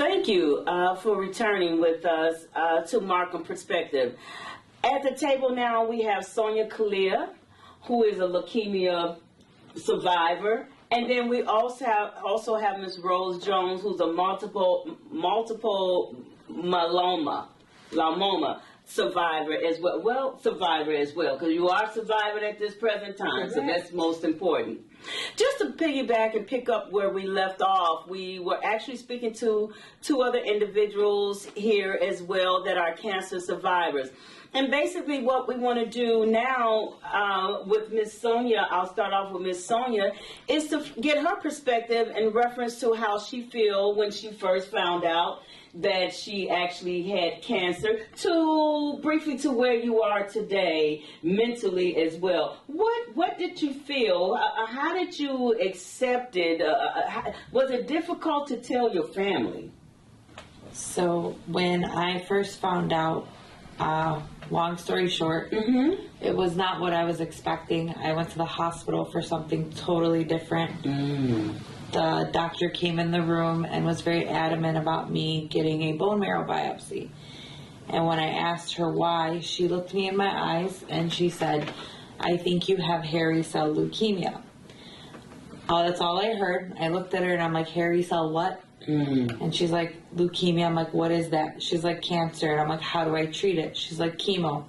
Thank you for returning with us to Markham Perspective. At the table now we have Sonia Khalil, who is a leukemia survivor. And then we also have Ms. Rose Jones, who's a multiple myeloma survivor as well. Well, survivor as well, because you are surviving at this present time, so that's most important. Just to piggyback and pick up where we left off, we were actually speaking to two other individuals here as well that are cancer survivors. And basically what we want to do now with Ms. Sonia, I'll start off with Ms. Sonia, is to get her perspective in reference to how she felt when she first found out that she actually had cancer, to briefly to where you are today mentally as well. What did you feel? How did you accept it? Was it difficult to tell your family? So when I first found out, long story short, it was not what I was expecting. I went to the hospital for something totally different. The doctor came in the room and was very adamant about me getting a bone marrow biopsy. And when I asked her why, she looked me in my eyes and she said, "I think you have hairy cell leukemia." Oh, that's all I heard. I looked at her and I'm like, "Hairy cell what?" And she's like, "Leukemia." I'm like, "What is that?" She's like, "Cancer." And I'm like, "How do I treat it?" She's like, "Chemo."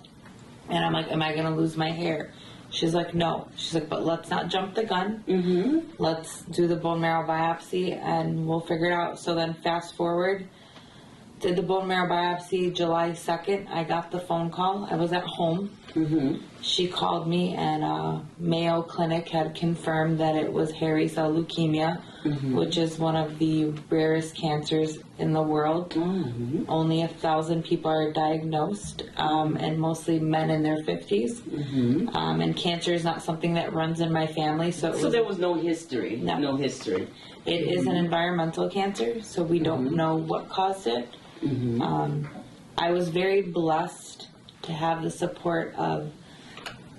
And I'm like, "Am I going to lose my hair?" She's like, "No." She's like, "But let's not jump the gun. Let's do the bone marrow biopsy and we'll figure it out." So then fast forward, did the bone marrow biopsy July 2nd. I got the phone call. I was at home. She called me and Mayo Clinic had confirmed that it was hairy cell leukemia, which is one of the rarest cancers in the world. Only 1,000 people are diagnosed, and mostly men in their 50s. And cancer is not something that runs in my family. So there was no history? No history. It is an environmental cancer, so we don't know what caused it. I was very blessed to have the support of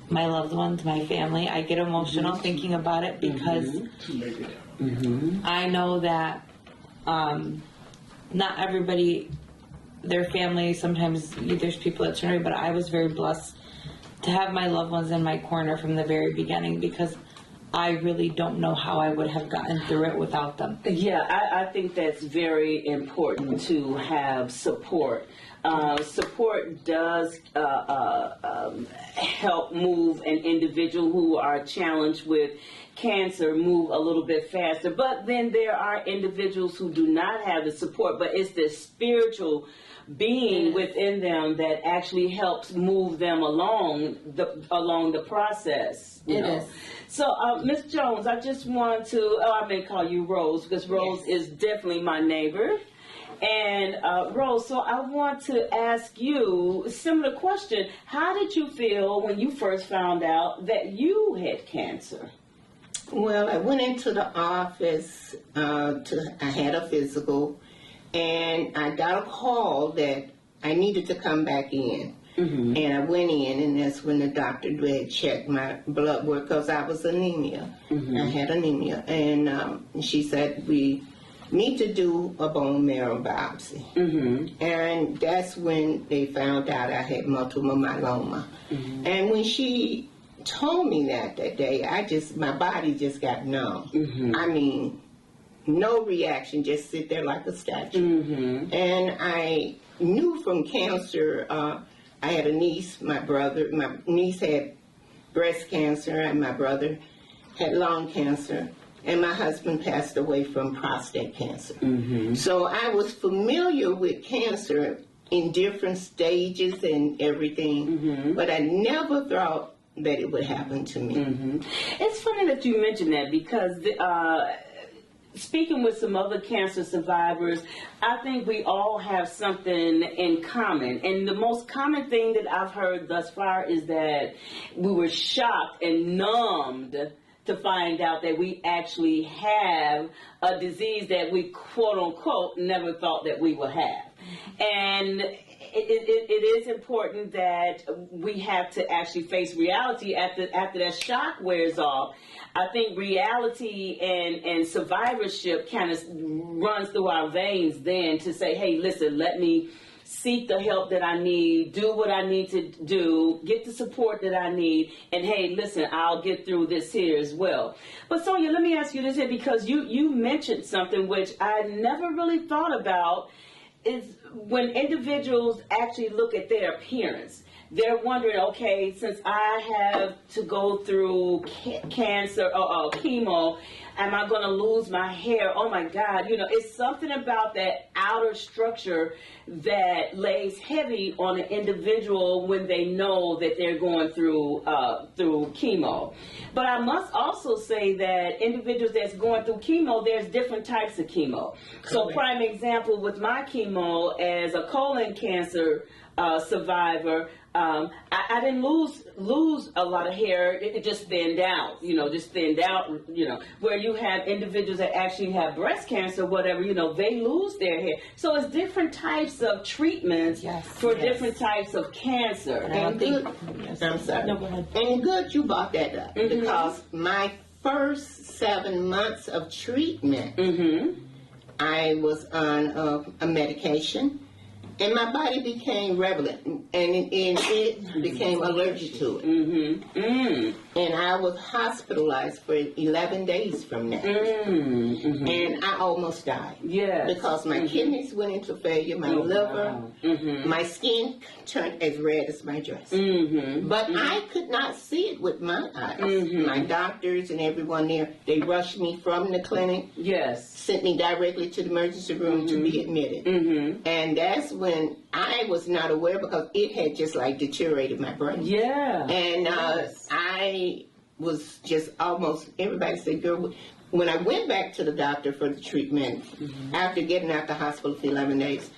my loved ones, my family. I get emotional thinking about it because I know that not everybody, their family, sometimes there's people that turn away, but I was very blessed to have my loved ones in my corner from the very beginning, because I really don't know how I would have gotten through it without them. Yeah, I think that's very important to have support. Support does help move an individual who are challenged with cancer move a little bit faster. But then there are individuals who do not have the support, but it's the spiritual being within them that actually helps move them along the process. You know? Is. So, Ms. Jones, I just want to, I may call you Rose, because Rose is definitely my neighbor. And Rose, so I want to ask you a similar question. How did you feel when you first found out that you had cancer? Well, I went into the office, I had a physical, and I got a call that I needed to come back in. And I went in, and that's when the doctor had checked my blood work, because I was anemia. I had anemia. And she said, "We need to do a bone marrow biopsy." And that's when they found out I had multiple myeloma. And when she told me that day, my body just got numb. I mean, no reaction, just sit there like a statue. And I knew from cancer, I had a niece, my niece had breast cancer, and my brother had lung cancer, and my husband passed away from prostate cancer. So I was familiar with cancer in different stages and everything, but I never thought that it would happen to me. It's funny that you mentioned that, because speaking with some other cancer survivors, I think we all have something in common. And the most common thing that I've heard thus far is that we were shocked and numbed to find out that we actually have a disease that we, quote unquote, never thought that we would have. And it is important that we have to actually face reality after that shock wears off. I think reality and survivorship kind of runs through our veins then to say, hey, listen, let me seek the help that I need, do what I need to do, get the support that I need, and hey, listen, I'll get through this here as well. But Sonia, let me ask you this here, because you mentioned something which I never really thought about, is when individuals actually look at their appearance. They're wondering, okay, since I have to go through cancer or chemo, am I going to lose my hair? Oh my God, it's something about that outer structure that lays heavy on an individual when they know that they're going through chemo. But I must also say that individuals that's going through chemo, there's different types of chemo. So prime example with my chemo as a colon cancer survivor, I didn't lose a lot of hair. It just thinned out, where you have individuals that actually have breast cancer, whatever, they lose their hair. So it's different types of treatments for different types of cancer. And good, I'm sorry. No, go ahead. And good you brought that up, because my first 7 months of treatment, I was on a medication. And my body became relevant, and it became allergic to it. And I was hospitalized for 11 days from that. And I almost died. Because my kidneys went into failure, my liver, my skin turned as red as my dress. But I could not see it with my eyes. My doctors and everyone there, they rushed me from the clinic, sent me directly to the emergency room to be admitted. And that's when I was not aware, because it had just like deteriorated my brain. And I was just almost, everybody said, girl, when I went back to the doctor for the treatment, after getting out the hospital for 11 days,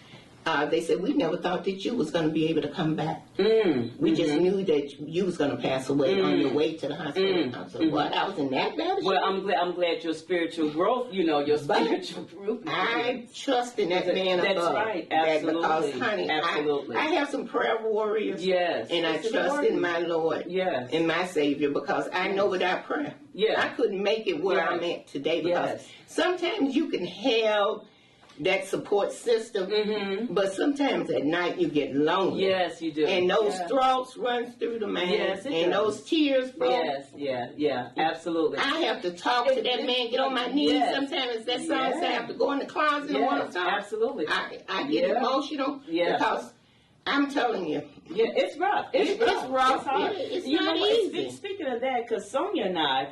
they said, we never thought that you was going to be able to come back. We just knew that you was going to pass away on your way to the hospital. I said, what? I was in that bad? Well, I'm glad your spiritual growth, your spiritual growth. I trust in that man That's above. right. Absolutely. Because, honey, I have some prayer warriors. And I trust in my Lord and my Savior, because I know without prayer, I couldn't make it where I'm at today, because sometimes you can have that support system, but sometimes at night you get lonely. Yes, you do. And those thoughts run through the mind, and those tears flow. Absolutely. I have to talk to that man, get on my knees. Sometimes that song says I have to go in the closet and want to talk. Absolutely. I get emotional because I'm telling you. It's rough. It's rough. It's not easy. Speaking of that, because Sonia and I,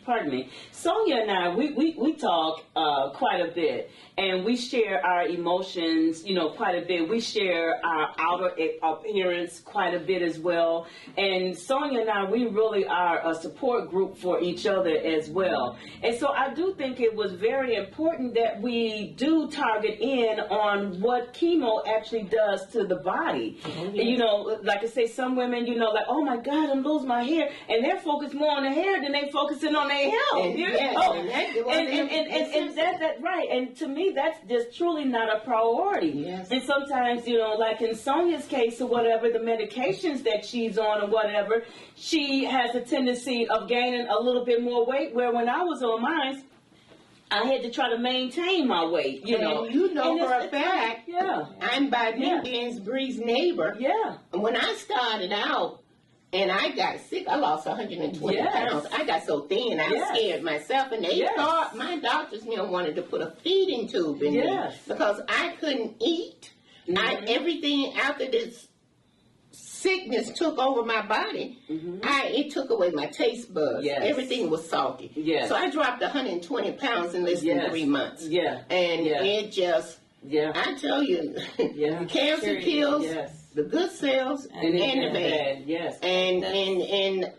pardon me, Sonia and I, we talk quite a bit, and we share our emotions, quite a bit. We share our outer appearance quite a bit as well. And Sonia and I, we really are a support group for each other as well. And so I do think it was very important that we do target in on what chemo actually does to the body. Like I say, some women, like, oh my God, I'm losing my hair, and they're focused more on the hair than they focusing on their health. And that's right. And to me, that's just truly not a priority. And sometimes, like in Sonia's case or whatever, the medications that she's on or whatever, she has a tendency of gaining a little bit more weight, where when I was on mine, I had to try to maintain my weight, And for a fact, I'm by New Bree's neighbor. And when I started out and I got sick, I lost 120 pounds. I got so thin, I scared myself. And they thought, my doctors wanted to put a feeding tube in me because I couldn't eat. Everything after this sickness took over my body. It took away my taste buds. Everything was salty. So I dropped 120 pounds in less than 3 months. And it just, I tell you, cancer kills the good cells and the bad. And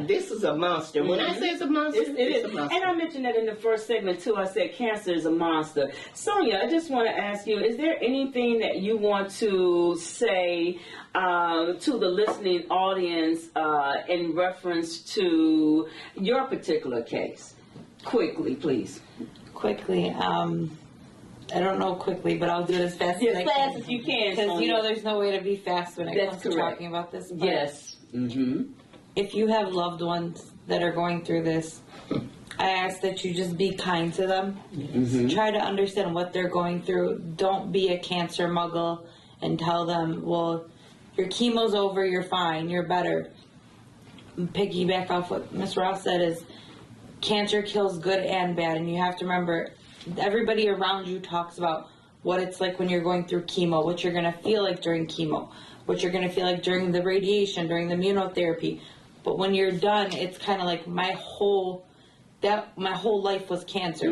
this is a monster. When I say it's a monster, it's a monster. And I mentioned that in the first segment too. I said cancer is a monster. Sonia, I just want to ask you, is there anything that you want to say to the listening audience in reference to your particular case? Quickly, please. Quickly. I don't know quickly, but I'll do it as fast as I As can. fast as you can, Because Sonia. you know there's no way to be fast when it That's comes to correct. talking about this. But Yes. Mm-hmm. if you have loved ones that are going through this, I ask that you just be kind to them. Try to understand what they're going through. Don't be a cancer muggle and tell them, well, your chemo's over, you're fine, you're better. Piggyback off what Ms. Ross said is cancer kills good and bad, and you have to remember everybody around you talks about what it's like when you're going through chemo, what you're going to feel like during chemo, what you're going to feel like during the radiation, during the immunotherapy. But when you're done, it's kind of like my whole life was cancer.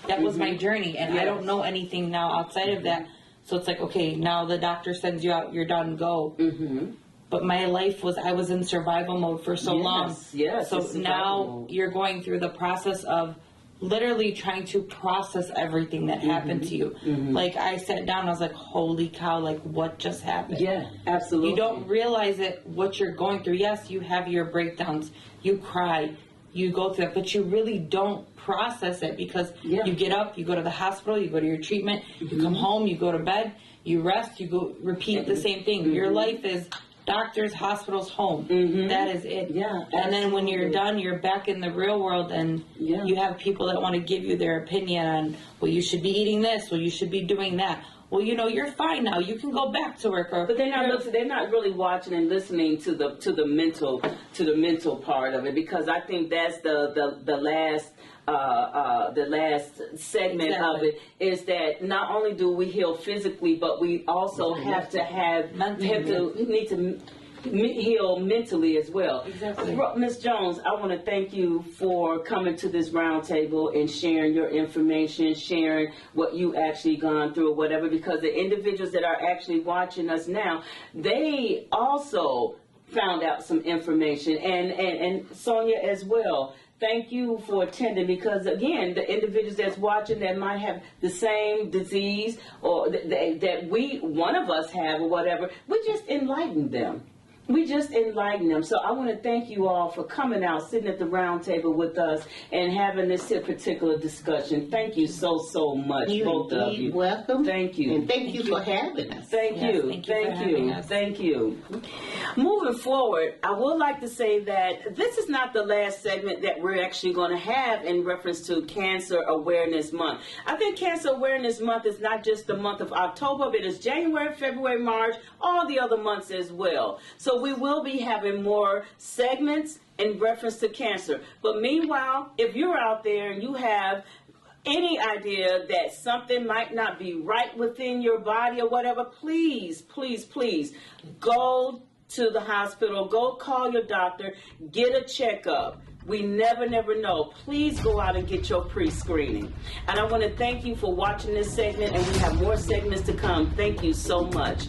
That was my journey, and I don't know anything now outside of that. So it's like, okay, now the doctor sends you out, you're done, go. But my life was, I was in survival mode for so long. Yes, So it's survival now mode. you're going through the process of literally trying to process everything that happened to you. Like I sat down, I was like, holy cow, like what just happened? Yeah, absolutely. You don't realize it, what you're going through. Yes, you have your breakdowns, you cry, you go through it, but you really don't process it because you get up, you go to the hospital, you go to your treatment, you come home, you go to bed, you rest, you go repeat the same thing. Your life is doctors, hospitals, home. That is it. Yeah, and then when you're done, you're back in the real world, and you have people that want to give you their opinion on, well, you should be eating this, well, you should be doing that. Well, you know, you're fine now. You can go back to work. But they're not really watching and listening to the mental part of it, because I think that's the last segment of it, is that not only do we heal physically, but we also have to need to heal mentally as well. Exactly. Ms. Jones, I want to thank you for coming to this round table and sharing your information, sharing what you actually gone through or whatever, because the individuals that are actually watching us now, they also found out some information, and Sonia as well. Thank you for attending, because again, the individuals that's watching that might have the same disease or that one of us have or whatever, we just enlightened them. So I want to thank you all for coming out, sitting at the round table with us and having this particular discussion. Thank you so much, both of you. Welcome. Thank you. And thank you for having us. Thank you. Moving forward, I would like to say that this is not the last segment that we're actually going to have in reference to Cancer Awareness Month. I think Cancer Awareness Month is not just the month of October, but it's January, February, March, all the other months as well. So we will be having more segments in reference to cancer. But meanwhile, if you're out there and you have any idea that something might not be right within your body or whatever, please go to the hospital, go call your doctor, get a checkup. We never know. Please go out and get your pre-screening. And I want to thank you for watching this segment, and we have more segments to come. Thank you so much.